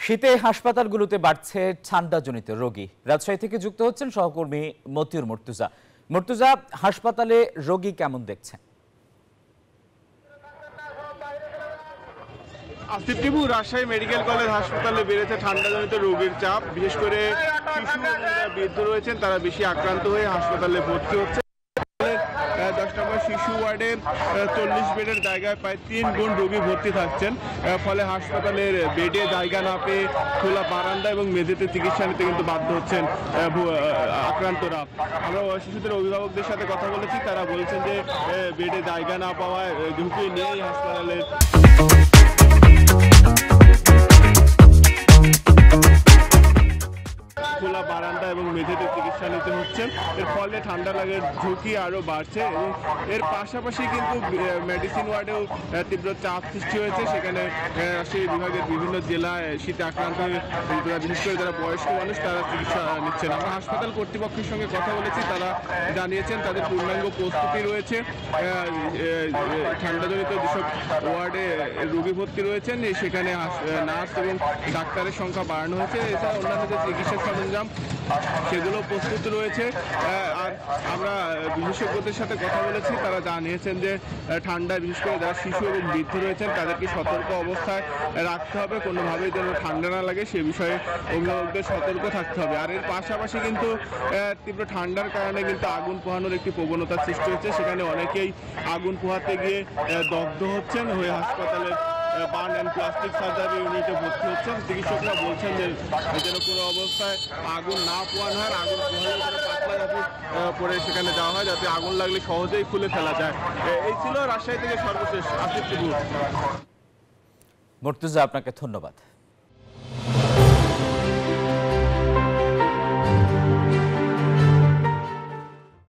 শীতে হাসপাতালগুলোতে বাড়ছে ঠান্ডাজনিত রোগী। রাজশাহী থেকে যুক্ত হচ্ছেন সহকর্মী মতিউর মুর্তুজা। মুর্তুজা, হাসপাতালে রোগী কেমন দেখছেন? আসিফ টিপু, রাজশাহী মেডিকেল কলেজ হাসপাতালে বেড়েছে ঠান্ডাজনিত রোগীর চাপ। বিশেষ করে শিশু এবং যারা বৃদ্ধ রয়েছেন তারা বেশি আক্রান্ত হয়ে হাসপাতালে ভর্তি হচ্ছে। 10 নম্বর শিশু ওয়ার্ডে 40 বেডের জায়গায় প্রায় 3 গুণ রোগী ভর্তি থাকছেন। ফলে হাসপাতালের বেডে জায়গা না পেয়ে খোলা বারান্দা এবং মেঝেতে চিকিৎসা নিতে কিন্তু বাধ্য হচ্ছেন আক্রান্তরা। আমরা শিশুদের অভিভাবকদের সাথে কথা বলেছি, তারা বলছেন যে বেডে জায়গা না পাওয়ায় ঝুঁকি নিয়েই হাসপাতালের খোলা বারান্দা এবং মেঝেতে চিকিৎসা নিতে হচ্ছে। এর ফলে ঠান্ডা লাগার ঝুঁকি আরও বাড়ছে এবং এর পাশাপাশি কিন্তু মেডিসিন ওয়ার্ডেও তীব্র চাপ সৃষ্টি হয়েছে। সেখানে সেই বিভাগের বিভিন্ন জেলায় শীতে আক্রান্ত হয়ে বিশেষ করে যারা বয়স্ক মানুষ তারা চিকিৎসা নিচ্ছেন। আমরা হাসপাতাল কর্তৃপক্ষের সঙ্গে কথা বলেছি, তারা জানিয়েছেন তাদের পূর্ণাঙ্গ প্রস্তুতি রয়েছে। ঠান্ডাজনিত যেসব ওয়ার্ডে রোগী ভর্তি রয়েছেন সেখানে নার্স এবং ডাক্তারের সংখ্যা বাড়ানো হয়েছে। এছাড়া অন্যান্য যে চিকিৎসা সরঞ্জাম সেগুলো প্রস্তুত রয়েছে। আর আমরা বিশেষজ্ঞদের সাথে কথা বলেছি, তারা জানিয়েছেন যে ঠান্ডায় বিশেষ করে যারা শিশু এবং বৃদ্ধ রয়েছেন তাদেরকে সতর্ক অবস্থায় রাখতে হবে, কোনোভাবেই যেন ঠান্ডা না লাগে সে বিষয়ে অভিভাবকদের সতর্ক থাকতে হবে। আর এর পাশাপাশি কিন্তু তীব্র ঠান্ডার কারণে কিন্তু আগুন পোহানোর একটি প্রবণতার সৃষ্টি হচ্ছে। সেখানে অনেকেই আগুন পোহাতে গিয়ে দগ্ধ হচ্ছেন, হয়ে হাসপাতালের বার্ন অ্যান্ড প্লাস্টিক সার্জারি ইউনিটে ভর্তি হচ্ছেন। চিকিৎসকরা বলছেন যে যেন কোনো অবস্থায় আগুন না পোহানো হয়, আগুন পোহালে যেন পাতলা কাপড় পরে সেখানে যাওয়া হয়, যাতে আগুন লাগলে সহজেই খুলে ফেলা যায়। এই ছিল রাজশাহী থেকে সর্বশেষ। আসিফ টিপু। মুর্তুজা, আপনাকে ধন্যবাদ।